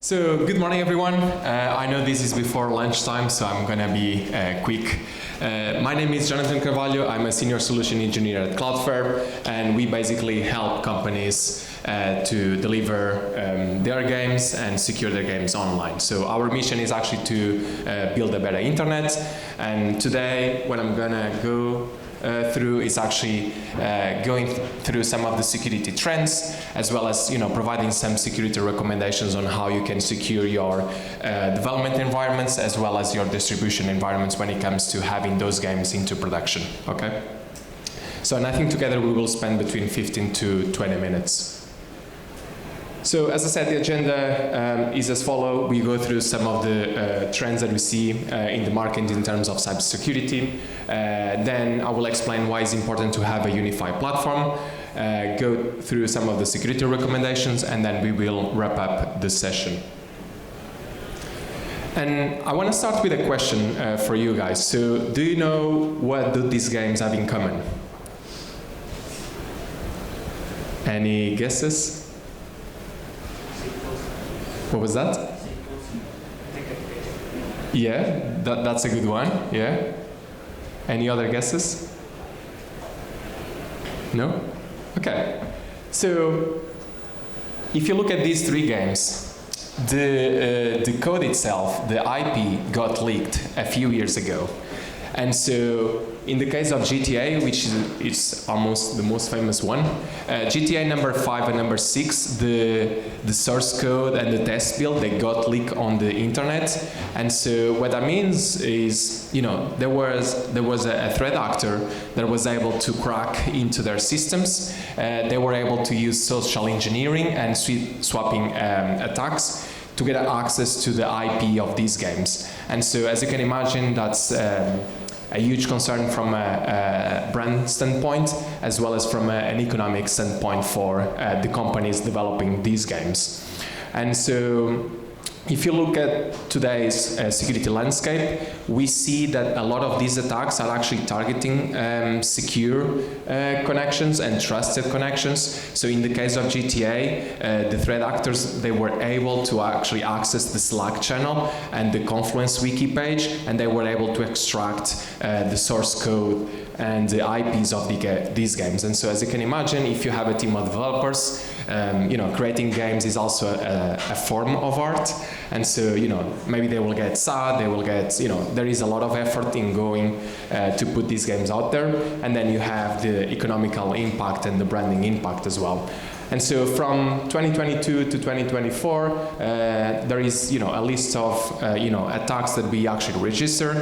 So, good morning everyone. I know this is before lunchtime, so I'm gonna be quick. My name is Jonathan Carvalho. I'm a senior solution engineer at Cloudflare, and we basically help companies to deliver their games and secure their games online. So our mission is actually to build a better internet, and today what I'm gonna go through is actually going through some of the security trends, as well as providing some security recommendations on how you can secure your development environments as well as your distribution environments when it comes to having those games into production. Okay. So, and I think together we will spend between 15 to 20 minutes. So, as I said, the agenda is as follows. We go through some of the trends that we see in the market in terms of cybersecurity. Then I will explain why it's important to have a unified platform, go through some of the security recommendations, and then we will wrap up the session. And I want to start with a question for you guys. So, do you know what do these games have in common? Any guesses? What was that? Yeah, that's a good one. Yeah. Any other guesses? No? Okay. So, if you look at these three games, the code itself, the IP, got leaked a few years ago. And so, in the case of GTA, which is almost the most famous one, GTA number 5 and number 6, the source code and the test build, they got leaked on the internet. And so what that means is, there was a threat actor that was able to crack into their systems. They were able to use social engineering and swapping attacks to get access to the IP of these games. And so, as you can imagine, that's a huge concern from a brand standpoint, as well as from an economic standpoint for the companies developing these games. And so, if you look at today's security landscape, we see that a lot of these attacks are actually targeting secure connections and trusted connections. So in the case of GTA, the threat actors, they were able to actually access the Slack channel and the Confluence wiki page, and they were able to extract the source code and the IPs of these games. And so, as you can imagine, if you have a team of developers, creating games is also a form of art. And so, maybe they will get sad, they will get, there is a lot of effort in going to put these games out there. And then you have the economical impact and the branding impact as well. And so from 2022 to 2024, there is, a list of, attacks that we actually register.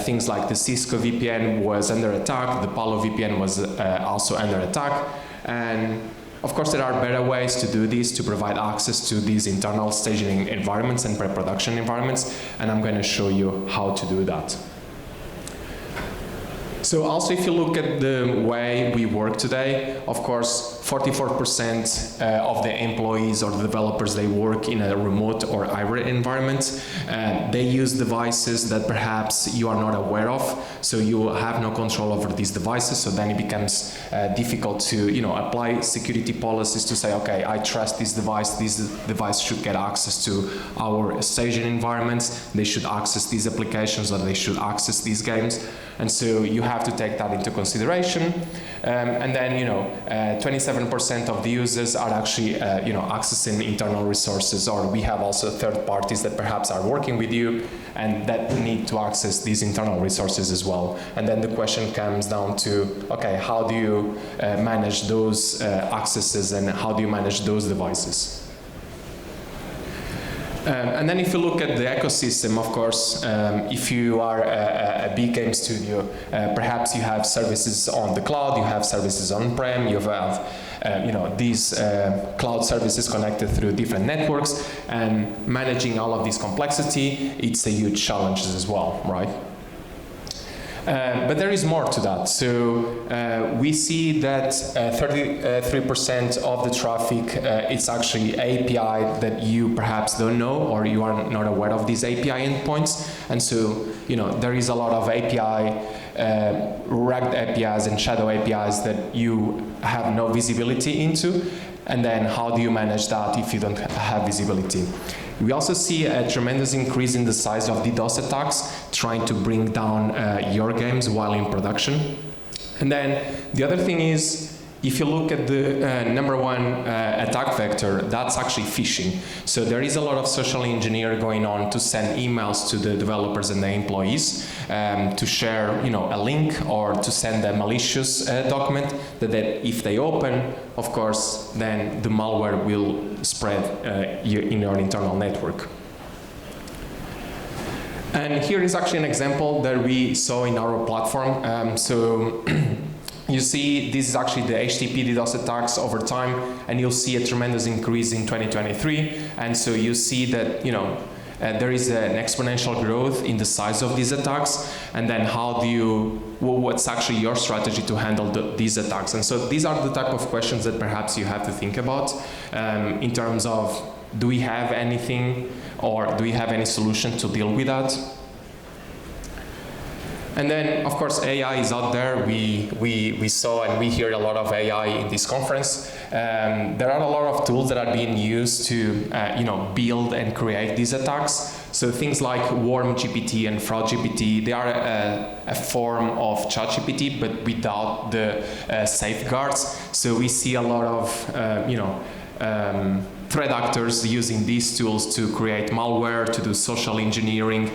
Things like the Cisco VPN was under attack, the Palo VPN was also under attack. And of course, there are better ways to do this, to provide access to these internal staging environments and pre-production environments, and I'm going to show you how to do that. So also, if you look at the way we work today, of course, 44% of the employees or the developers, they work in a remote or hybrid environment. They use devices that perhaps you are not aware of, so you have no control over these devices, so then it becomes difficult to apply security policies to say, okay, I trust this device should get access to our staging environments, they should access these applications, or they should access these games. And so you have to take that into consideration. And then, 27% of the users are actually, accessing internal resources, or we have also third parties that perhaps are working with you and that need to access these internal resources as well. And then the question comes down to, okay, how do you manage those accesses and how do you manage those devices? And then if you look at the ecosystem, of course, if you are a big game studio, perhaps you have services on the cloud, you have services on-prem, you have these cloud services connected through different networks, and managing all of this complexity, it's a huge challenge as well, right? But there is more to that. So we see that 33% of the traffic it's actually API that you perhaps don't know, or you are not aware of these API endpoints. And so there is a lot of API, rugged APIs and shadow APIs that you have no visibility into. And then how do you manage that if you don't have visibility? We also see a tremendous increase in the size of DDoS attacks, trying to bring down your games while in production. And then the other thing is, if you look at the number one attack vector, that's actually phishing. So there is a lot of social engineering going on to send emails to the developers and the employees to share, a link or to send a malicious document that if they open, of course, then the malware will spread in your internal network. And here is actually an example that we saw in our platform. You see, this is actually the HTTP DDoS attacks over time, and you'll see a tremendous increase in 2023. And so you see that, there is an exponential growth in the size of these attacks, and then what's actually your strategy to handle these attacks? And so these are the type of questions that perhaps you have to think about in terms of, do we have anything, or do we have any solution to deal with that? And then, of course, AI is out there. We saw and we hear a lot of AI in this conference. There are a lot of tools that are being used to, build and create these attacks. So things like Worm GPT and Fraud GPT, they are a form of ChatGPT, but without the safeguards. So we see a lot of, threat actors using these tools to create malware, to do social engineering,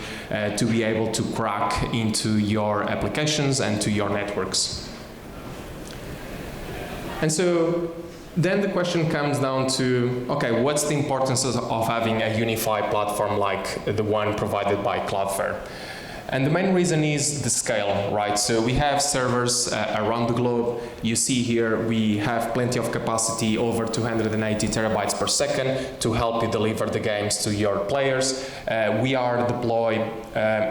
to be able to crack into your applications and to your networks. And so then the question comes down to, okay, what's the importance of having a unified platform like the one provided by Cloudflare? And the main reason is the scale, right? So we have servers around the globe. You see here we have plenty of capacity, over 280 terabytes per second, to help you deliver the games to your players. We are deployed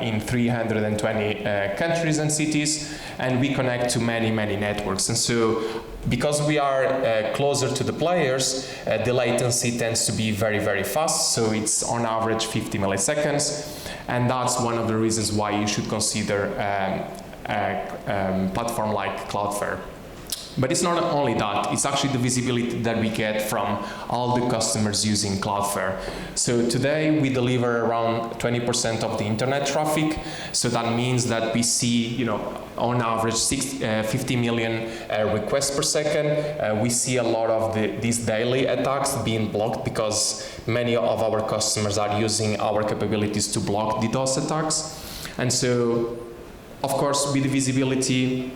in 320 countries and cities, and we connect to many, many networks. And so because we are closer to the players, the latency tends to be very, very fast. So it's on average 50 milliseconds. And that's one of the reasons why you should consider a platform like Cloudflare. But it's not only that, it's actually the visibility that we get from all the customers using Cloudflare. So today we deliver around 20% of the internet traffic. So that means that we see, on average 50 million requests per second. We see a lot of these daily attacks being blocked because many of our customers are using our capabilities to block DDoS attacks. And so, of course, with the visibility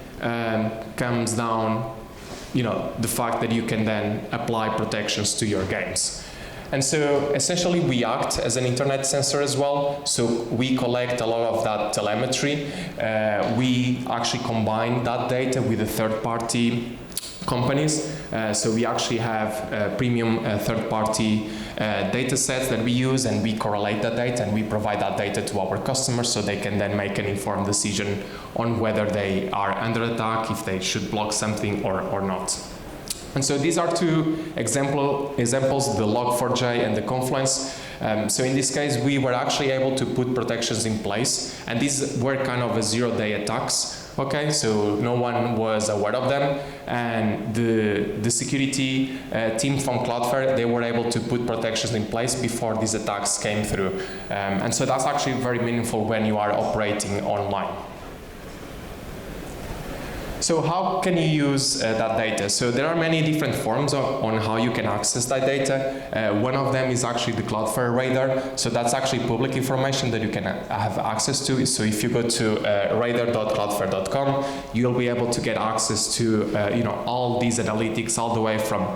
comes down, the fact that you can then apply protections to your games. And so essentially we act as an internet sensor as well. So we collect a lot of that telemetry. We actually combine that data with the third-party companies. So we actually have premium third-party data sets that we use, and we correlate that data and we provide that data to our customers so they can then make an informed decision on whether they are under attack, if they should block something or not. And so these are two examples, the Log4j and the Confluence. So in this case, we were actually able to put protections in place, and these were kind of a zero-day attacks. Okay, so no one was aware of them, and the security team from Cloudflare, they were able to put protections in place before these attacks came through. And so that's actually very meaningful when you are operating online. So how can you use that data? So there are many different forms on how you can access that data. One of them is actually the Cloudflare Radar. So that's actually public information that you can have access to. So if you go to radar.cloudflare.com, you'll be able to get access to all these analytics, all the way from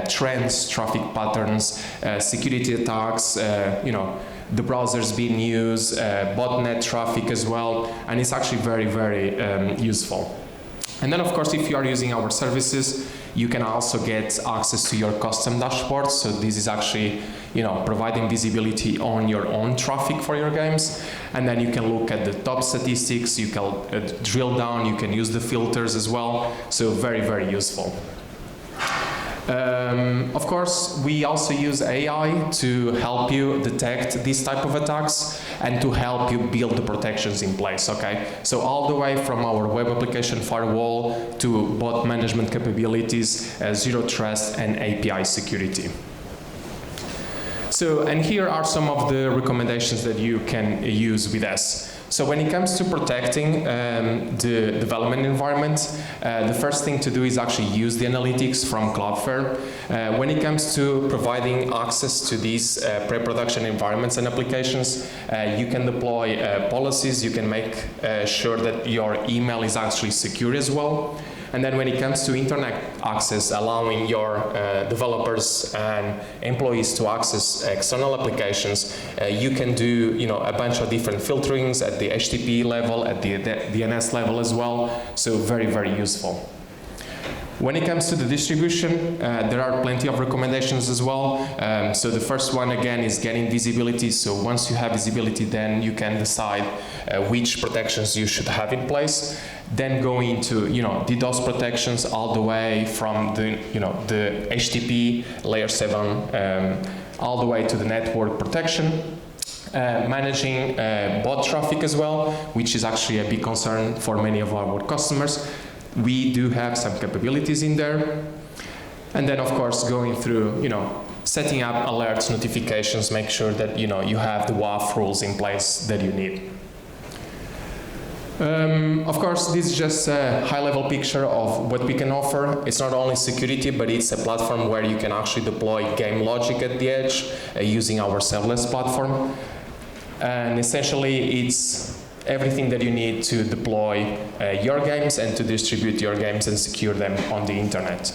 trends, traffic patterns, security attacks, the browsers being used, botnet traffic as well, and it's actually very, very useful. And then, of course, if you are using our services, you can also get access to your custom dashboards. So this is actually, providing visibility on your own traffic for your games. And then you can look at the top statistics, you can drill down, you can use the filters as well. So very, very useful. Of course, we also use AI to help you detect these type of attacks and to help you build the protections in place, okay? So all the way from our web application firewall to bot management capabilities, zero trust, and API security. So, and here are some of the recommendations that you can use with us. So when it comes to protecting the development environment, the first thing to do is actually use the analytics from Cloudflare. When it comes to providing access to these pre-production environments and applications, you can deploy policies, you can make sure that your email is actually secure as well. And then when it comes to internet access, allowing your developers and employees to access external applications, you can do a bunch of different filterings at the HTTP level, at the DNS level as well. So very, very useful. When it comes to the distribution, there are plenty of recommendations as well. So the first one, again, is getting visibility. So once you have visibility, then you can decide which protections you should have in place. Then go into DDoS protections all the way from the HTTP layer 7 all the way to the network protection. Managing bot traffic as well, which is actually a big concern for many of our customers. We do have some capabilities in there. And then, of course, going through, setting up alerts, notifications, make sure that, you have the WAF rules in place that you need. Of course, this is just a high-level picture of what we can offer. It's not only security, but it's a platform where you can actually deploy game logic at the edge using our serverless platform. And essentially, it's everything that you need to deploy your games and to distribute your games and secure them on the internet.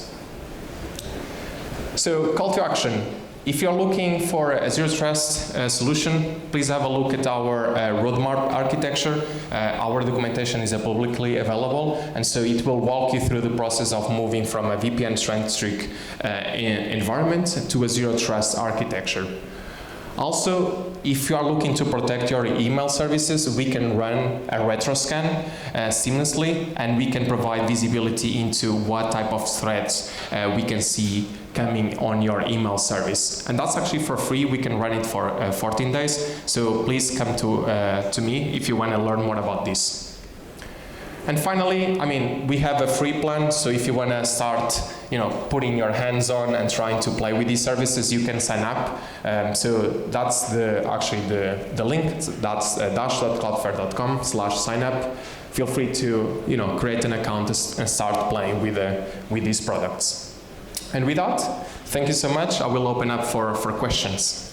So, call to action. If you're looking for a zero trust solution, please have a look at our roadmap architecture. Our documentation is publicly available, and so it will walk you through the process of moving from a VPN-centric environment to a zero trust architecture. Also, if you are looking to protect your email services, we can run a retro scan seamlessly, and we can provide visibility into what type of threats we can see coming on your email service. And that's actually for free. We can run it for 14 days. So please come to me if you want to learn more about this. And finally, we have a free plan. So if you want to start, putting your hands on and trying to play with these services, you can sign up. So that's the link. That's dash.cloudflare.com/sign up. Feel free to, create an account and start playing with these products. And with that, thank you so much. I will open up for questions.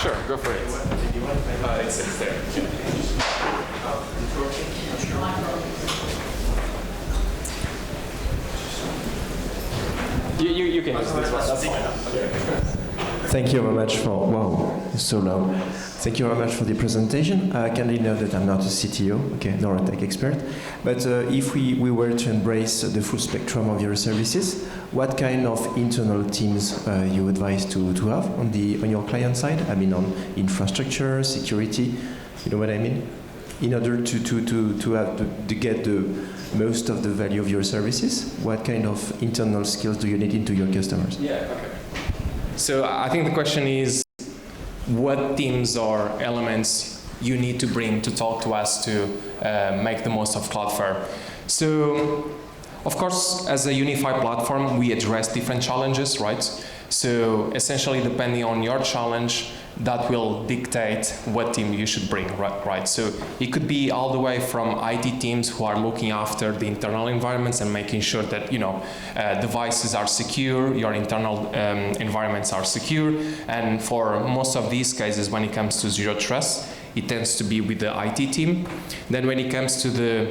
Sure, go for it. It's there. You can use this one. That's fine. Thank you very much for, wow, it's so loud. Thank you very much for the presentation. I kindly know that I'm not a CTO, okay, nor a tech expert, but if we were to embrace the full spectrum of your services, what kind of internal teams you advise to have on your client side? On infrastructure, security, you know what I mean? In order to get the most of the value of your services, what kind of internal skills do you need into your customers? Yeah, okay. So I think the question is, what teams or elements you need to bring to talk to us to make the most of Cloudflare? So, of course, as a unified platform, we address different challenges, right? So essentially, depending on your challenge, that will dictate what team you should bring, right? So it could be all the way from IT teams who are looking after the internal environments and making sure that devices are secure, your internal environments are secure, and for most of these cases, when it comes to zero trust, it tends to be with the IT team. Then when it comes to the,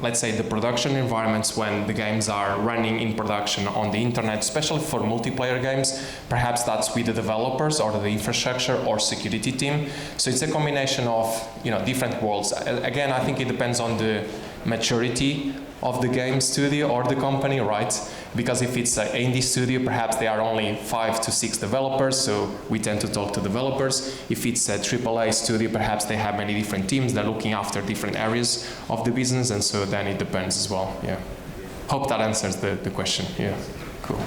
let's say the production environments, when the games are running in production on the internet, especially for multiplayer games, perhaps that's with the developers or the infrastructure or security team. So it's a combination of, different worlds. Again, I think it depends on the maturity of the game studio or the company, right? Because if it's an indie studio, perhaps there are only 5 to 6 developers, so we tend to talk to developers. If it's a AAA studio, perhaps they have many different teams. They're looking after different areas of the business, and so then it depends as well. Yeah. Hope that answers the question. Yeah. Cool.